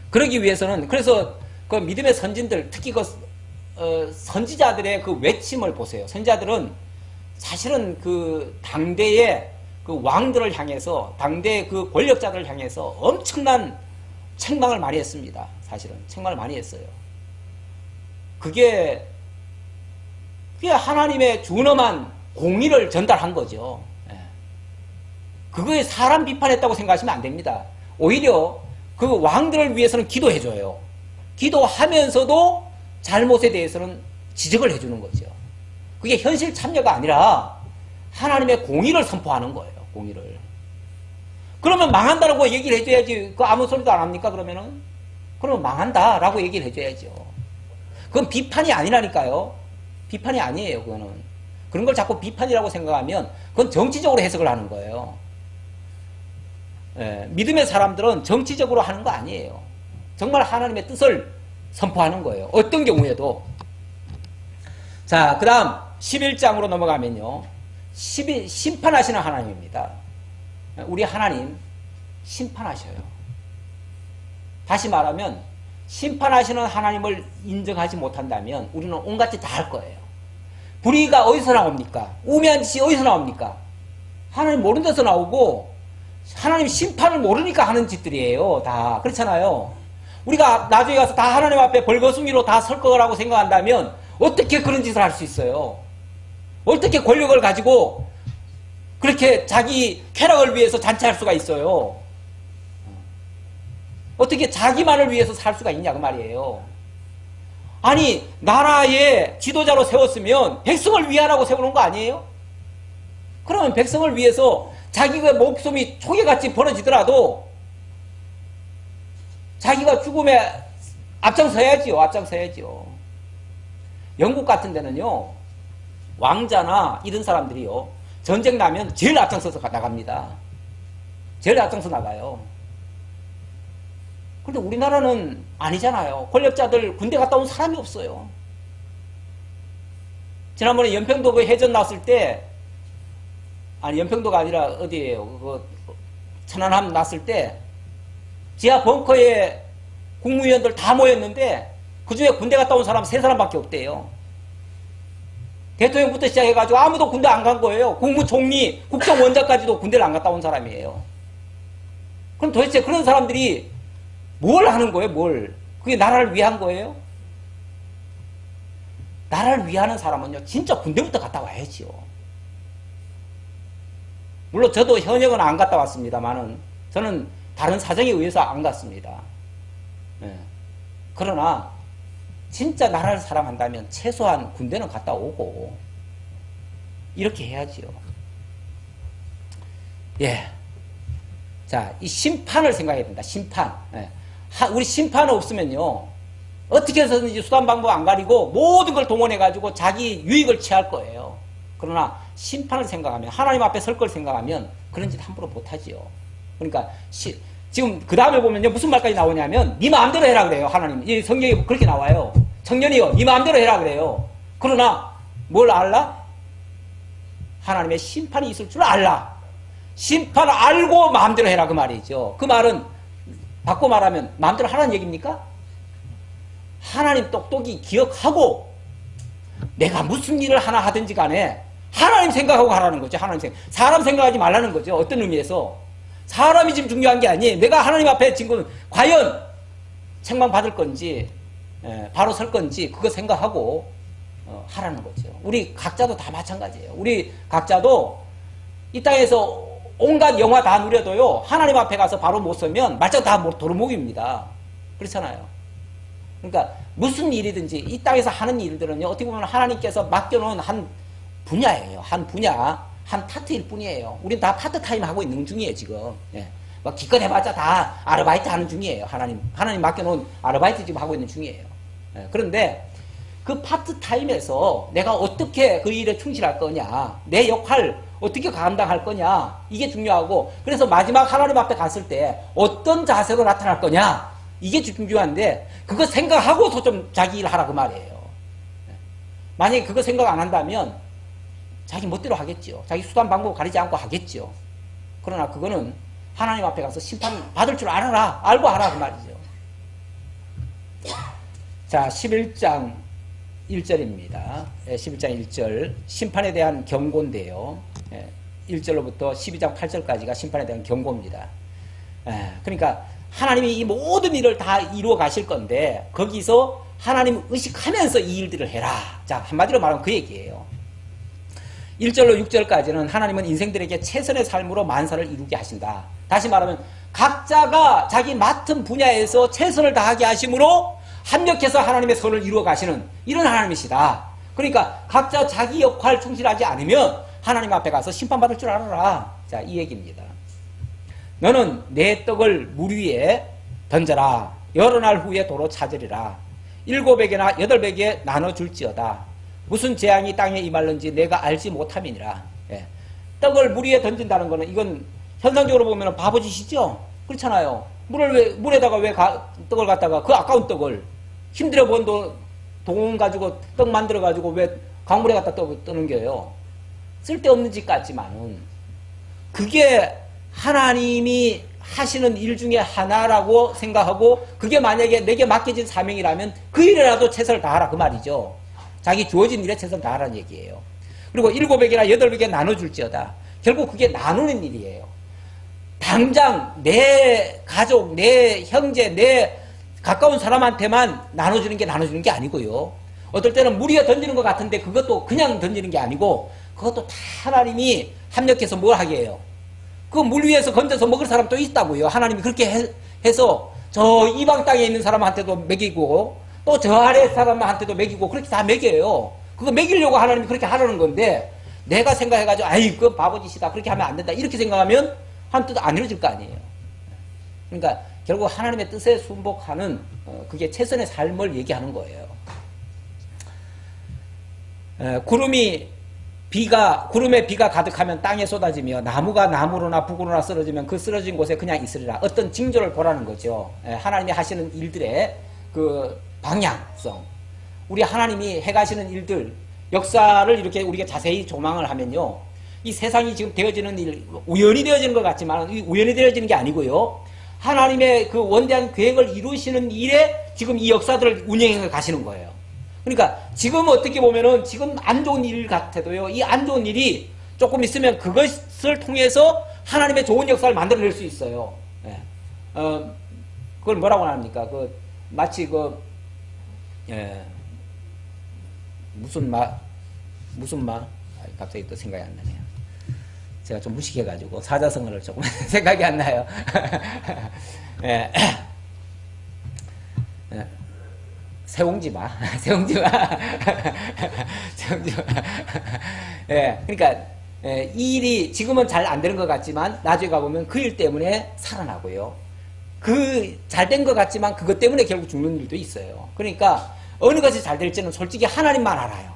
그러기 위해서는, 그래서 그 믿음의 선진들, 특히 그 선지자들의 그 외침을 보세요. 선지자들은 사실은 그 당대의 그 왕들을 향해서, 당대의 그 권력자들을 향해서 엄청난 책망을 많이 했습니다. 사실은 책망을 많이 했어요. 그게 하나님의 준엄한 공의를 전달한 거죠. 그거에 사람 비판했다고 생각하시면 안 됩니다. 오히려 그 왕들을 위해서는 기도해줘요. 기도하면서도 잘못에 대해서는 지적을 해주는 거죠. 그게 현실 참여가 아니라 하나님의 공의를 선포하는 거예요. 공의를. 그러면 망한다라고 얘기를 해줘야지. 그 아무 소리도 안 합니까? 그러면은? 그러면 망한다라고 얘기를 해줘야죠. 그건 비판이 아니라니까요. 비판이 아니에요. 그거는. 그런 걸 자꾸 비판이라고 생각하면 그건 정치적으로 해석을 하는 거예요. 믿음의 사람들은 정치적으로 하는 거 아니에요. 정말 하나님의 뜻을 선포하는 거예요. 어떤 경우에도. 자, 그 다음 11장으로 넘어가면요, 심판하시는 하나님입니다. 우리 하나님 심판하셔요. 다시 말하면 심판하시는 하나님을 인정하지 못한다면 우리는 온갖 짓 다 할 거예요. 불의가 어디서 나옵니까? 우매한 짓이 어디서 나옵니까? 하나님 모르는 데서 나오고, 하나님 심판을 모르니까 하는 짓들이에요. 다 그렇잖아요. 우리가 나중에 가서 다 하나님 앞에 벌거숭이로 다 설 거라고 생각한다면 어떻게 그런 짓을 할 수 있어요? 어떻게 권력을 가지고 그렇게 자기 쾌락을 위해서 잔치할 수가 있어요? 어떻게 자기만을 위해서 살 수가 있냐 그 말이에요. 아니, 나라의 지도자로 세웠으면 백성을 위하라고 세우는 거 아니에요? 그러면 백성을 위해서 자기가 목숨이 초계같이 벌어지더라도 자기가 죽음에 앞장서야지요. 앞장서야지요. 영국 같은 데는요, 왕자나 이런 사람들이요, 전쟁 나면 제일 앞장서서 나갑니다. 제일 앞장서 나가요. 그런데 우리나라는 아니잖아요. 권력자들 군대 갔다 온 사람이 없어요. 지난번에 연평도 그 해전 났을 때, 아니 연평도가 아니라 어디예요? 그 천안함 났을 때 지하 벙커에 국무위원들 다 모였는데 그중에 군대 갔다 온 사람 3사람밖에 없대요. 대통령부터 시작해가지고 아무도 군대 안 간 거예요. 국무총리, 국정원장까지도 군대를 안 갔다 온 사람이에요. 그럼 도대체 그런 사람들이 뭘 하는 거예요, 뭘? 그게 나라를 위한 거예요? 나라를 위하는 사람은요, 진짜 군대부터 갔다 와야지요. 물론 저도 현역은 안 갔다 왔습니다만은, 저는 다른 사정에 의해서 안 갔습니다. 예. 그러나, 진짜 나라를 사랑한다면 최소한 군대는 갔다 오고, 이렇게 해야지요. 예. 자, 이 심판을 생각해야 된다. 심판. 예. 우리 심판 없으면요, 어떻게 해서든지 수단 방법 안 가리고 모든 걸 동원해가지고 자기 유익을 취할 거예요. 그러나 심판을 생각하면, 하나님 앞에 설 걸 생각하면 그런 짓 함부로 못하지요. 그러니까 지금 그 다음에 보면요, 무슨 말까지 나오냐면 네 마음대로 해라 그래요. 하나님. 이 성경에 그렇게 나와요. 청년이요, 네 마음대로 해라 그래요. 그러나 뭘 알라? 하나님의 심판이 있을 줄 알라. 심판을 알고 마음대로 해라 그 말이죠. 그 말은 바꿔 말하면 마음대로 하라는 얘기입니까? 하나님 똑똑히 기억하고 내가 무슨 일을 하나 하든지 간에 하나님 생각하고 하라는 거죠. 하나님 생각. 사람 생각하지 말라는 거죠. 어떤 의미에서. 사람이 지금 중요한 게 아니에요. 내가 하나님 앞에 지금 과연 책망 받을 건지 바로 설 건지 그거 생각하고 하라는 거죠. 우리 각자도 다 마찬가지예요. 우리 각자도 이 땅에서 온갖 영화 다 누려도요, 하나님 앞에 가서 바로 못 서면 말짱 다 도루묵입니다. 그렇잖아요. 그러니까 무슨 일이든지 이 땅에서 하는 일들은요, 어떻게 보면 하나님께서 맡겨놓은 한 분야예요. 한 분야, 한 파트일 뿐이에요. 우린 다 파트타임 하고 있는 중이에요, 지금. 예. 막 기껏 해봤자 다 아르바이트 하는 중이에요. 하나님 맡겨놓은 아르바이트 지금 하고 있는 중이에요. 예. 그런데 그 파트타임에서 내가 어떻게 그 일에 충실할 거냐, 내 역할 어떻게 감당할 거냐, 이게 중요하고, 그래서 마지막 하나님 앞에 갔을 때 어떤 자세로 나타날 거냐, 이게 중요한데 그거 생각하고서 좀 자기 일 하라 그 말이에요. 만약에 그거 생각 안 한다면 자기 멋대로 하겠죠. 자기 수단 방법 가리지 않고 하겠죠. 그러나 그거는 하나님 앞에 가서 심판 받을 줄 알아라, 알고 하라 그 말이죠. 자, 11장 1절입니다. 11장 1절 심판에 대한 경고인데요. 1절로부터 12장 8절까지가 심판에 대한 경고입니다. 그러니까 하나님이 이 모든 일을 다 이루어 가실 건데 거기서 하나님 의식하면서 이 일들을 해라. 자, 한마디로 말하면 그 얘기예요. 1절로 6절까지는 하나님은 인생들에게 최선의 삶으로 만사를 이루게 하신다. 다시 말하면 각자가 자기 맡은 분야에서 최선을 다하게 하심으로 합력해서 하나님의 선을 이루어 가시는 이런 하나님이시다. 그러니까 각자 자기 역할 충실하지 않으면 하나님 앞에 가서 심판받을 줄 알아라. 자, 이 얘기입니다. 너는 내 떡을 물 위에 던져라. 여러 날 후에 도로 찾으리라. 7배개나 8배개 나눠줄지어다. 무슨 재앙이 땅에 임할는지 내가 알지 못함이니라. 예. 떡을 물 위에 던진다는 거는 이건 현상적으로 보면 바보짓이죠. 그렇잖아요. 물에다가 왜 떡을 갖다가 그 아까운 떡을 힘들어 본 돈 가지고 떡 만들어 가지고 왜 강물에 갖다 떠는 거예요. 쓸데없는 짓 같지만은 그게 하나님이 하시는 일 중에 하나라고 생각하고 그게 만약에 내게 맡겨진 사명이라면 그 일이라도 최선을 다하라 그 말이죠. 자기 주어진 일에 최선을 다하라는 얘기예요. 그리고 7배개나 8배개 나눠줄지어다. 결국 그게 나누는 일이에요. 당장 내 가족, 내 형제, 내 가까운 사람한테만 나눠주는 게 아니고요. 어떨 때는 물 위에 던지는 것 같은데 그것도 그냥 던지는 게 아니고 그것도 다 하나님이 합력해서 뭘 하게 해요. 그 물 위에서 건져서 먹을 사람도 있다고요. 하나님이 그렇게 해서 저 이방 땅에 있는 사람한테도 먹이고 또 저 아래 사람한테도 먹이고 그렇게 다 먹여요. 그거 먹이려고 하나님이 그렇게 하라는 건데 내가 생각해가지고 아이 그 바보짓이다 그렇게 하면 안 된다 이렇게 생각하면 한 뜻 안 이루어질 거 아니에요. 그러니까 결국 하나님의 뜻에 순복하는 그게 최선의 삶을 얘기하는 거예요. 구름에 비가 가득하면 땅에 쏟아지며 나무가 나무로나 북으로나 쓰러지면 그 쓰러진 곳에 그냥 있으리라. 어떤 징조를 보라는 거죠. 하나님이 하시는 일들의 그 방향성. 우리 하나님이 해가시는 일들, 역사를 이렇게 우리가 자세히 조망을 하면요. 이 세상이 지금 되어지는 일, 우연히 되어지는 것 같지만 우연히 되어지는 게 아니고요. 하나님의 그 원대한 계획을 이루시는 일에 지금 이 역사들을 운영해 가시는 거예요. 그러니까 지금 어떻게 보면은 지금 안 좋은 일 같아도요. 이 안 좋은 일이 조금 있으면 그것을 통해서 하나님의 좋은 역사를 만들어낼 수 있어요. 예. 그걸 뭐라고 합니까? 마치 무슨 마? 갑자기 또 생각이 안 나네요. 제가 좀 무식해가지고 사자성어를 조금 생각이 안 나요. 예. 세옹지마. 예, 그러니까 이 일이 지금은 잘 안 되는 것 같지만 나중에 가보면 그 일 때문에 살아나고요. 그 잘 된 것 같지만 그것 때문에 결국 죽는 일도 있어요. 그러니까 어느 것이 잘 될지는 솔직히 하나님만 알아요.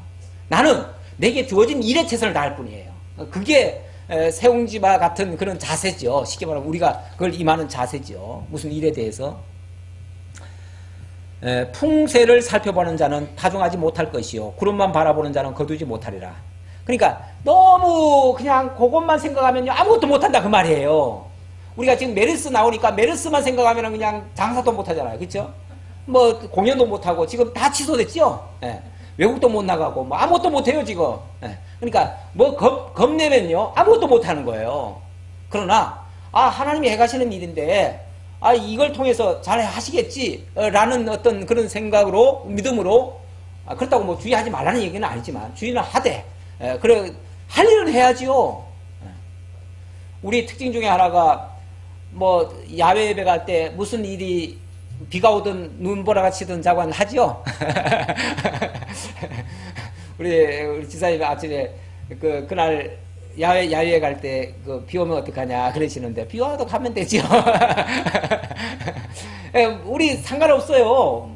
나는 내게 주어진 일에 최선을 다할 뿐이에요. 그게 세옹지마 같은 그런 자세죠. 쉽게 말하면 우리가 그걸 임하는 자세죠. 무슨 일에 대해서. 풍세를 살펴보는 자는 파종하지 못할 것이요 구름만 바라보는 자는 거두지 못하리라. 그러니까 너무 그냥 그것만 생각하면 아무것도 못한다 그 말이에요. 우리가 지금 메르스 나오니까 메르스만 생각하면 그냥 장사도 못하잖아요. 그렇죠? 뭐 공연도 못하고 지금 다 취소됐죠. 예. 외국도 못 나가고 뭐 아무것도 못해요 지금. 예. 그러니까 뭐 겁내면요 아무것도 못하는 거예요. 그러나 하나님이 해가시는 일인데 이걸 통해서 잘 하시겠지 라는 어떤 그런 생각으로 믿음으로 그렇다고 뭐 주의하지 말라는 얘기는 아니지만 주의는 하되 그래 할 일은 해야지요. 우리 특징 중에 하나가 뭐 야외 예배 갈 때 무슨 일이 비가 오든 눈보라가 치든 자관 하죠. 우리 지사님 아침에 그날 야외에 갈 때 비 오면 어떡하냐 그러시는데 비 와도 가면 되죠. 우리 상관없어요.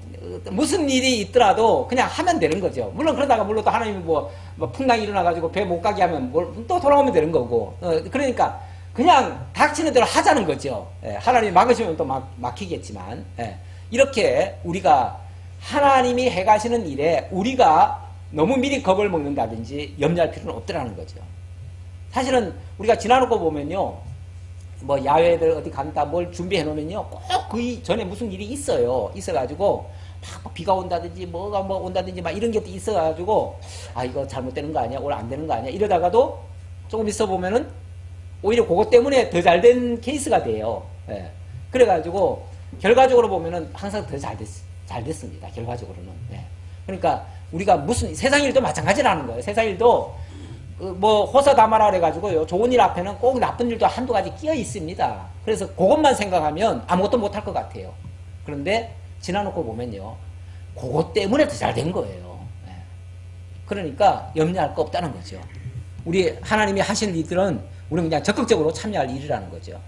무슨 일이 있더라도 그냥 하면 되는 거죠. 물론 그러다가 물론 또 하나님이 뭐 풍랑이 일어나가지고 배 못 가게 하면 또 돌아오면 되는 거고. 그러니까 그냥 닥치는 대로 하자는 거죠. 하나님이 막으시면 또 막히겠지만 이렇게 우리가 하나님이 해가시는 일에 우리가 너무 미리 겁을 먹는다든지 염려할 필요는 없더라는 거죠. 사실은 우리가 지나놓고 보면요, 뭐 야외들 어디 간다 뭘 준비해 놓으면요, 꼭 그 전에 무슨 일이 있어가지고 막 비가 온다든지 뭐가 뭐 온다든지 막 이런 게 있어가지고 이거 잘못되는 거 아니야, 오늘 안 되는 거 아니야 이러다가도 조금 있어 보면은 오히려 그것 때문에 더 잘 된 케이스가 돼요. 그래가지고 결과적으로 보면은 항상 더 잘 됐습니다. 결과적으로는. 그러니까 우리가 무슨 세상 일도 마찬가지라는 거예요. 세상 일도 뭐 호사다마라 그래가지고요, 좋은 일 앞에는 꼭 나쁜 일도 한두 가지 끼어 있습니다. 그래서 그것만 생각하면 아무것도 못할 것 같아요. 그런데 지나놓고 보면요, 그것 때문에 더 잘 된 거예요. 그러니까 염려할 거 없다는 거죠. 우리 하나님이 하시는 일들은 우리는 그냥 적극적으로 참여할 일이라는 거죠.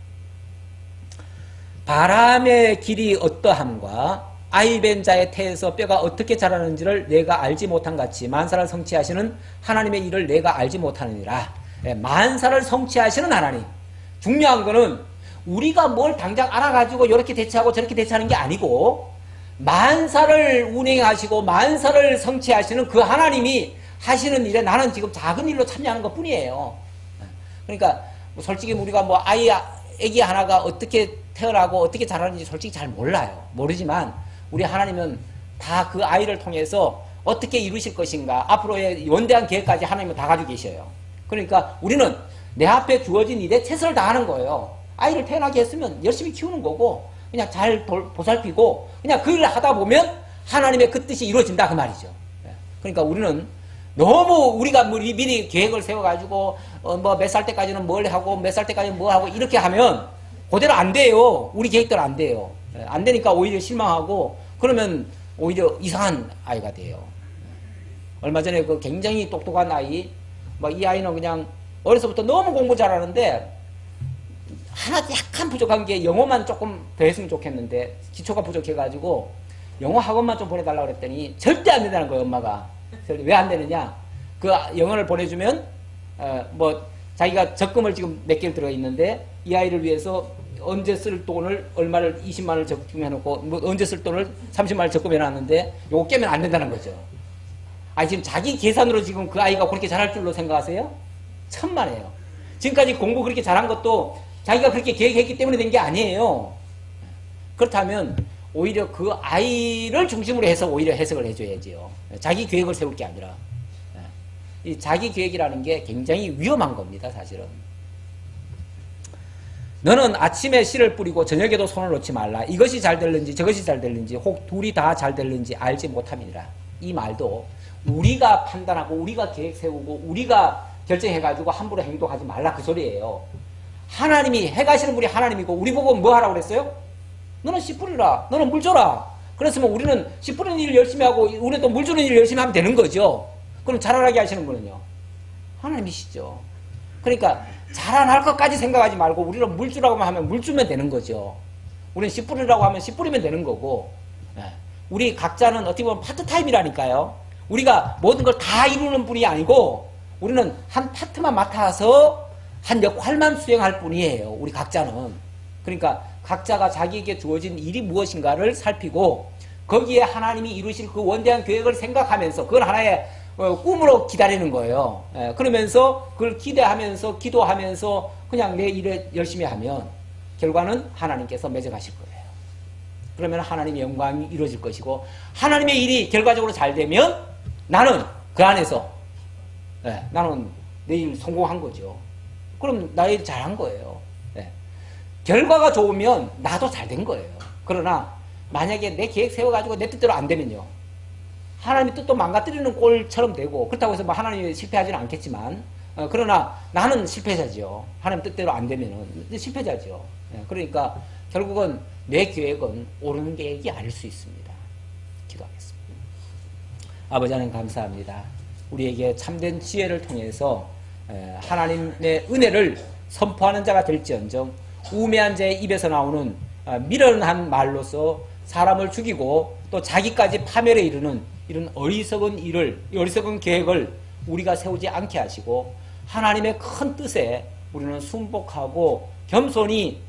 바람의 길이 어떠함과 아이벤 자의 태에서 뼈가 어떻게 자라는지를 내가 알지 못한 같이 만사를 성취하시는 하나님의 일을 내가 알지 못하느니라. 만사를 성취하시는 하나님. 중요한 거는 우리가 뭘 당장 알아가지고 이렇게 대처하고 저렇게 대처하는 게 아니고 만사를 운행하시고 만사를 성취하시는 그 하나님이 하시는 일에 나는 지금 작은 일로 참여하는 것 뿐이에요. 그러니까 솔직히 우리가 뭐 애기 하나가 어떻게 태어나고 어떻게 자라는지 솔직히 잘 몰라요. 모르지만 우리 하나님은 다 그 아이를 통해서 어떻게 이루실 것인가 앞으로의 원대한 계획까지 하나님은 다 가지고 계셔요. 그러니까 우리는 내 앞에 주어진 일에 최선을 다하는 거예요. 아이를 태어나게 했으면 열심히 키우는 거고 그냥 잘 보살피고 그냥 그 일을 하다 보면 하나님의 그 뜻이 이루어진다 그 말이죠. 그러니까 우리는 너무 우리가 미리 계획을 세워가지고 뭐 몇 살 때까지는 뭘 하고 몇 살 때까지는 뭐 하고 이렇게 하면 그대로 안 돼요. 우리 계획대로 안 돼요. 안 되니까 오히려 실망하고 그러면 오히려 이상한 아이가 돼요. 얼마 전에 그 굉장히 똑똑한 아이, 뭐 이 아이는 그냥 어려서부터 너무 공부 잘하는데 하나 약간 부족한 게 영어만 조금 더 했으면 좋겠는데 기초가 부족해가지고 영어 학원만 좀 보내달라고 그랬더니 절대 안 된다는 거예요, 엄마가. 왜 안 되느냐? 그 영어를 보내주면 뭐 자기가 적금을 지금 몇 개를 들어 있는데 이 아이를 위해서 언제 쓸 돈을 얼마를 20만 원을 적금해놓고 뭐 언제 쓸 돈을 30만 원을 적금해놨는데 요거 깨면 안 된다는 거죠. 지금 자기 계산으로 지금 그 아이가 그렇게 잘할 줄로 생각하세요? 천만에요. 지금까지 공부 그렇게 잘한 것도 자기가 그렇게 계획했기 때문에 된 게 아니에요. 그렇다면 오히려 그 아이를 중심으로 해서 오히려 해석을 해줘야지요. 자기 계획을 세울 게 아니라. 이 자기 계획이라는 게 굉장히 위험한 겁니다, 사실은. 너는 아침에 씨를 뿌리고 저녁에도 손을 놓지 말라. 이것이 잘 될는지 저것이 잘 될는지 혹 둘이 다 잘 될는지 알지 못함이니라. 이 말도 우리가 판단하고 우리가 계획 세우고 우리가 결정해가지고 함부로 행동하지 말라 그 소리예요. 하나님이 해가시는 분이 하나님이고 우리 보고 뭐 하라고 그랬어요? 너는 씨 뿌리라. 너는 물 줘라. 그랬으면 우리는 씨 뿌리는 일을 열심히 하고 우리는 또 물 주는 일을 열심히 하면 되는 거죠. 그럼 자라나게 하시는 분은요? 하나님이시죠. 그러니까 자라날 것까지 생각하지 말고 우리는 물 주라고 하면 물 주면 되는 거죠. 우리는 씨 뿌리라고 하면 씨 뿌리면 되는 거고, 우리 각자는 어떻게 보면 파트타임이라니까요. 우리가 모든 걸 다 이루는 분이 아니고 우리는 한 파트만 맡아서 한 역할만 수행할 뿐이에요. 우리 각자는. 그러니까 각자가 자기에게 주어진 일이 무엇인가를 살피고 거기에 하나님이 이루실 그 원대한 계획을 생각하면서 그걸 하나의 꿈으로 기다리는 거예요. 그러면서 그걸 기대하면서 기도하면서 그냥 내 일을 열심히 하면 결과는 하나님께서 맺어가실 거예요. 그러면 하나님의 영광이 이루어질 것이고 하나님의 일이 결과적으로 잘 되면 나는 그 안에서 나는 내 일 성공한 거죠. 그럼 나 일 잘한 거예요. 결과가 좋으면 나도 잘 된 거예요. 그러나 만약에 내 계획 세워가지고 내 뜻대로 안 되면요. 하나님의 뜻도 망가뜨리는 꼴처럼 되고 그렇다고 해서 뭐 하나님이 실패하지는 않겠지만 그러나 나는 실패자죠. 하나님 뜻대로 안 되면은 실패자죠. 그러니까 결국은 내 계획은 옳은 계획이 아닐 수 있습니다. 기도하겠습니다. 아버지 하나님 감사합니다. 우리에게 참된 지혜를 통해서 하나님의 은혜를 선포하는 자가 될지언정 우매한 자의 입에서 나오는 미련한 말로서 사람을 죽이고 또 자기까지 파멸에 이르는 이런 어리석은 일을, 어리석은 계획을 우리가 세우지 않게 하시고 하나님의 큰 뜻에 우리는 순복하고 겸손히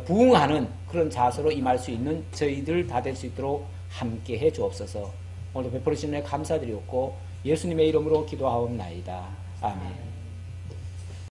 부응하는 그런 자세로 임할 수 있는 저희들 다 될 수 있도록 함께 해 주옵소서. 오늘도 베풀으신 은혜 감사드리옵고 예수님의 이름으로 기도하옵나이다. 아멘.